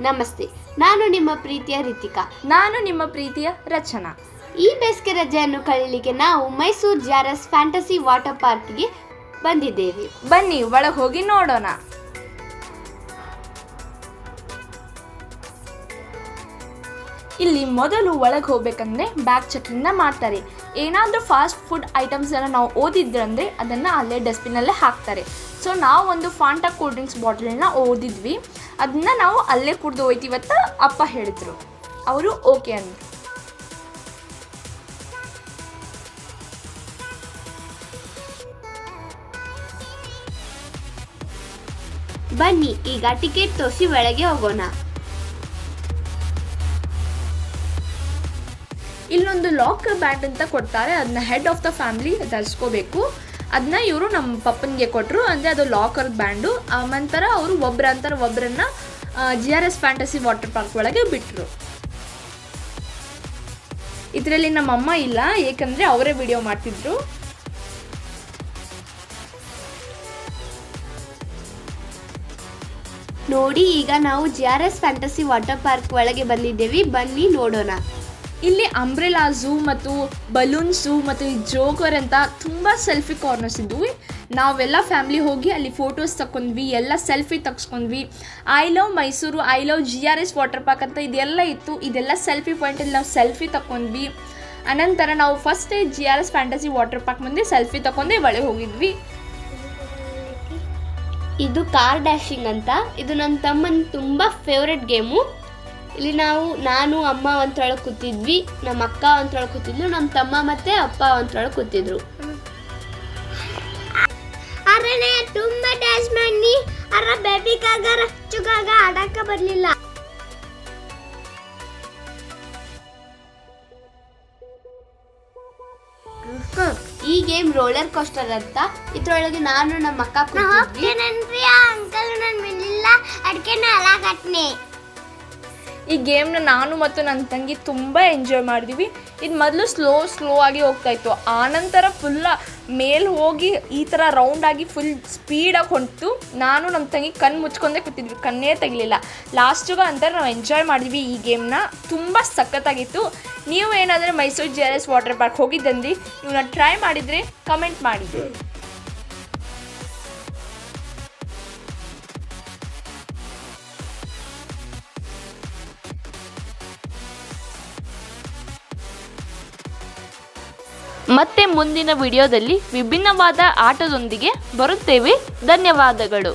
ನಮಸ್ತೆ, ನಾನು ನಿಮ್ಮ ಪ್ರೀತಿಯ ರಿತಿಕಾ. ನಾನು ನಿಮ್ಮ ಪ್ರೀತಿಯ ರಚನಾ. ಈ ಬೇಸಿಗೆ ರಜೆಯನ್ನು ಕಳೀಲಿಕ್ಕೆ ನಾವು ಮೈಸೂರು JRS ಫ್ಯಾಂಟಸಿ ವಾಟರ್ ಪಾರ್ಕ್ಗೆ ಬಂದಿದ್ದೇವೆ. ಬನ್ನಿ ಒಳಗೆ ಹೋಗಿ ನೋಡೋಣ. ಇಲ್ಲಿ ಮೊದಲು ಒಳಗೆ ಹೋಗ್ಬೇಕಂದ್ರೆ ಬ್ಯಾಗ್ ಚೆಕಿಂಗ್ನ ಮಾಡ್ತಾರೆ. ಏನಾದರೂ ಫಾಸ್ಟ್ ಫುಡ್ ಐಟಮ್ಸನ್ನು ನಾವು ಓದಿದ್ರಂದರೆ ಅದನ್ನು ಅಲ್ಲೇ ಡಸ್ಟ್ಬಿನ್ನಲ್ಲೇ ಹಾಕ್ತಾರೆ. ಸೊ ನಾವು ಒಂದು ಫಾಂಟಾ ಕೂಲ್ ಡ್ರಿಂಕ್ಸ್ ಬಾಟಲನ್ನ ಓದಿದ್ವಿ, ಅದನ್ನ ನಾವು ಅಲ್ಲೇ ಕುಡ್ದು ಹೋಯ್ತೀವತ್ತ ಅಪ್ಪ ಹೇಳಿದ್ರು. ಅವರು ಓಕೆ ಅಂದರು. ಬನ್ನಿ ಈಗ ಟಿಕೆಟ್ ತೋರಿಸಿ ಒಳಗೆ ಹೋಗೋಣ. ಇಲ್ಲೊಂದು ಲಾಕರ್ ಬ್ಯಾಂಡ್ ಅಂತ ಕೊಡ್ತಾರೆ, ಅದನ್ನ ಹೆಡ್ ಆಫ್ ದ ಫ್ಯಾಮಿಲಿ ಧರಿಸ್ಕೋಬೇಕು. ಅದನ್ನ ಇವರು ನಮ್ಮ ಪಪ್ಪನಿಗೆ ಕೊಟ್ಟರು, ಅಂದರೆ ಅದು ಲಾಕರ್ ಬ್ಯಾಂಡು. ನಂತರ ಅವರು ಒಬ್ಬರನ್ನ JRS ಫ್ಯಾಂಟಸಿ ವಾಟರ್ ಪಾರ್ಕ್ ಒಳಗೆ ಬಿಟ್ಟರು. ಇದರಲ್ಲಿ ನಮ್ಮಮ್ಮ ಇಲ್ಲ, ಏಕೆಂದರೆ ಅವರೇ ವಿಡಿಯೋ ಮಾಡ್ತಿದ್ರು. ನೋಡಿ, ಈಗ ನಾವು JRS ಫ್ಯಾಂಟಸಿ ವಾಟರ್ ಪಾರ್ಕ್ ಒಳಗೆ ಬಂದಿದ್ದೇವೆ. ಬನ್ನಿ ನೋಡೋಣ. ಇಲ್ಲಿ ಅಂಬ್ರೆಲಾಸು ಮತ್ತು ಬಲೂನ್ಸು ಮತ್ತು ಈ ಜೋಕರ್ ಅಂತ ತುಂಬ ಸೆಲ್ಫಿ ಕಾರ್ನರ್ಸ್ ಇದ್ವು. ನಾವೆಲ್ಲ ಫ್ಯಾಮಿಲಿ ಹೋಗಿ ಅಲ್ಲಿ ಫೋಟೋಸ್ ತಗೊಂಡ್ವಿ, ಎಲ್ಲ ಸೆಲ್ಫಿ ತೆಗ್ಸ್ಕೊಂಡ್ವಿ. I love Mysore, I love JRS water park ಅಂತ ಇದೆಲ್ಲ ಇತ್ತು. ಇದೆಲ್ಲ ಸೆಲ್ಫಿ ಪಾಯಿಂಟಲ್ಲಿ ನಾವು ಸೆಲ್ಫಿ ತಗೊಂಡ್ವಿ. ಅನಂತರ ನಾವು first JRS fantasy water park ಮುಂದೆ ಸೆಲ್ಫಿ ತಗೊಂಡೆ ಒಳಗೆ ಹೋಗಿದ್ವಿ. ಇದು ಕಾರ್ ಡ್ಯಾಶಿಂಗ್ ಅಂತ. ಇದು ನನ್ನ ತಮ್ಮನ ತುಂಬ ಫೇವ್ರೆಟ್ ಗೇಮು. ಇಲ್ಲಿ ನಾನು ಅಮ್ಮ ಒಂಥರೊಳಗೆ ಕೂತಿದ್ವಿ, ನಮ್ಮ ಅಕ್ಕ ಒಂಥರೊಳಗೆ ಕೂತಿದ್ಲು, ನಮ್ಮ ತಮ್ಮ ಮತ್ತೆ ಅಪ್ಪ ಒಂಥರೊಳಗೆ ಕೂತಿದ್ರು. ಅರೇ ತುಂಬ ಡ್ಯಾಶ್ ಮಾಡಿ ಬೇಬಿಗಾಗ ರಚ್ಚುಗಾಗ ಆಡಕ್ಕ ಬರಲಿಲ್ಲ. ಈ ಗೇಮ್ ರೋಲರ್ ಕೋಸ್ಟರ್ ಅಂತ. ಇದ್ರೊಳಗೆ ನಾನು ನಮ್ಮ ಅಕ್ಕ ಕೂತಿದ್ವಿ. ಅಂಕಲ್ ನಾನು ಬಿಡಲಿಲ್ಲ, ಅದಕ್ಕೆ ನಾನು ಕಟ್ನೆ. ಈ ಗೇಮ್ನ ನಾನು ಮತ್ತು ನನ್ನ ತಂಗಿ ತುಂಬ ಎಂಜಾಯ್ ಮಾಡಿದ್ವಿ. ಇದು ಮೊದಲು ಸ್ಲೋ ಆಗಿ ಹೋಗ್ತಾಯಿತ್ತು, ಆನಂತರ ಫುಲ್ಲ ಮೇಲೆ ಹೋಗಿ ಈ ಥರ ರೌಂಡಾಗಿ ಫುಲ್ ಸ್ಪೀಡಾಗಿ ಹೊಂಟು. ನಾನು ನಮ್ಮ ತಂಗಿ ಕಣ್ಣು ಮುಚ್ಕೊಂಡೇ ಕೂತಿದ್ವಿ, ಕಣ್ಣೇ ತೆಗಲಿಲ್ಲ. ಲಾಸ್ಟಿಗೆ ಅಂತಾರೆ ನಾವು ಎಂಜಾಯ್ ಮಾಡಿದ್ವಿ ಈ ಗೇಮ್ನ. ತುಂಬ ಸಖತ್ತಾಗಿತ್ತು. ನೀವು ಏನಾದರೂ ಮೈಸೂರು JRS ವಾಟರ್ ಪಾರ್ಕ್ ಹೋಗಿದ್ದಂದ್ರೆ ಇವನ್ನ ಟ್ರೈ ಮಾಡಿದರೆ ಕಮೆಂಟ್ ಮಾಡಿ. ಮತ್ತೆ ಮುಂದಿನ ವಿಡಿಯೋದಲ್ಲಿ ವಿಭಿನ್ನವಾದ ಆಟದೊಂದಿಗೆ ಬರುತ್ತೇವೆ. ಧನ್ಯವಾದಗಳು.